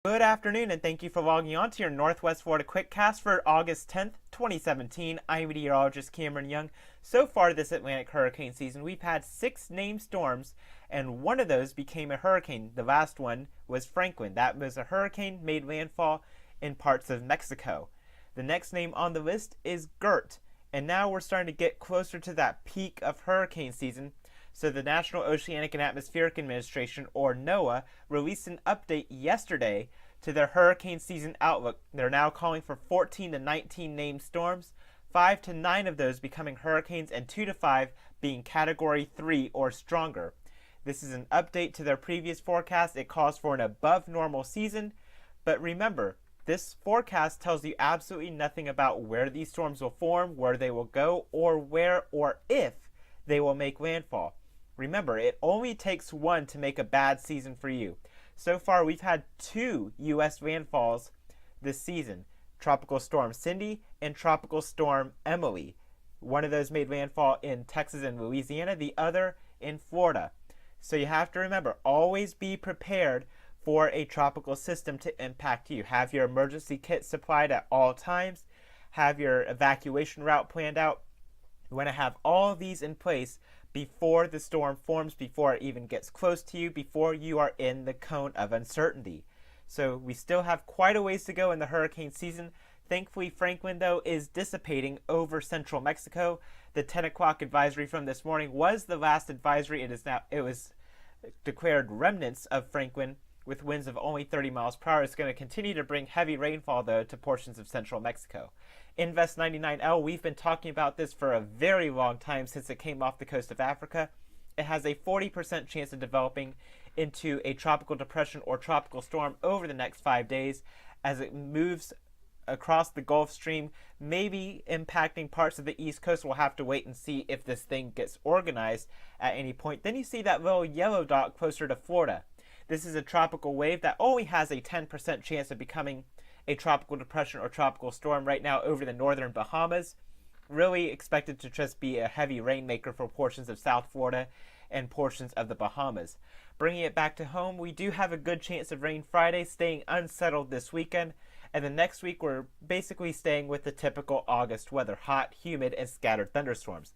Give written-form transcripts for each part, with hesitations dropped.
Good afternoon, and thank you for logging on to your Northwest Florida QuickCast for August 10th, 2017. I'm meteorologist Cameron Young. So far this Atlantic hurricane season, we've had 6 named storms, and one of those became a hurricane. The last one was Franklin. That was a hurricane made landfall in parts of Mexico. The next name on the list is Gert, and now we're starting to get closer to that peak of hurricane season. So the National Oceanic and Atmospheric Administration, or NOAA, released an update yesterday to their hurricane season outlook. They're now calling for 14 to 19 named storms, 5 to 9 of those becoming hurricanes, and 2 to 5 being Category 3 or stronger. This is an update to their previous forecast. It calls for an above normal season, but remember, this forecast tells you absolutely nothing about where these storms will form, where they will go, or where or if they will make landfall. Remember, it only takes one to make a bad season for you. So far, we've had 2 U.S. landfalls this season, Tropical Storm Cindy and Tropical Storm Emily. One of those made landfall in Texas and Louisiana, the other in Florida. So you have to remember, always be prepared for a tropical system to impact you. Have your emergency kit supplied at all times. Have your evacuation route planned out. You want to have all of these in place before the storm forms, before it even gets close to you, before you are in the cone of uncertainty. So we still have quite a ways to go in the hurricane season. Thankfully, Franklin, though, is dissipating over central Mexico. The 10 o'clock advisory from this morning was the last advisory. It was declared remnants of Franklin with winds of only 30 miles per hour. It's going to continue to bring heavy rainfall, though, to portions of central Mexico. Invest 99L, we've been talking about this for a very long time since it came off the coast of Africa. It has a 40% chance of developing into a tropical depression or tropical storm over the next 5 days as it moves across the Gulf Stream, maybe impacting parts of the East Coast. We'll have to wait and see if this thing gets organized at any point. Then you see that little yellow dot closer to Florida. This is a tropical wave that only has a 10% chance of becoming a tropical depression or tropical storm right now over the northern Bahamas. Really expected to just be a heavy rainmaker for portions of South Florida and portions of the Bahamas. Bringing it back to home, we do have a good chance of rain Friday, staying unsettled this weekend. And then next week, we're basically staying with the typical August weather, hot, humid, and scattered thunderstorms.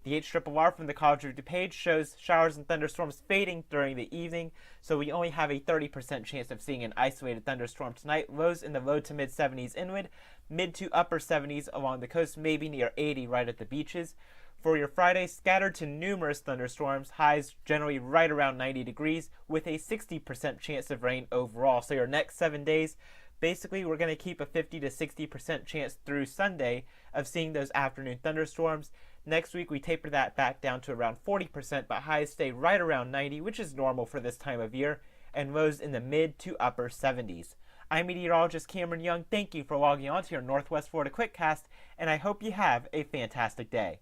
The HRRR from the College of DuPage shows showers and thunderstorms fading during the evening, so we only have a 30% chance of seeing an isolated thunderstorm tonight. Lows in the low to mid 70s inland, mid to upper 70s along the coast, maybe near 80 right at the beaches. For your Friday, scattered to numerous thunderstorms, highs generally right around 90 degrees with a 60% chance of rain overall. So your next 7 days, basically we're going to keep a 50 to 60% chance through Sunday of seeing those afternoon thunderstorms. Next week, we taper that back down to around 40%, but highs stay right around 90, which is normal for this time of year, and lows in the mid to upper 70s. I'm meteorologist Cameron Young. Thank you for logging on to your Northwest Florida QuickCast, and I hope you have a fantastic day.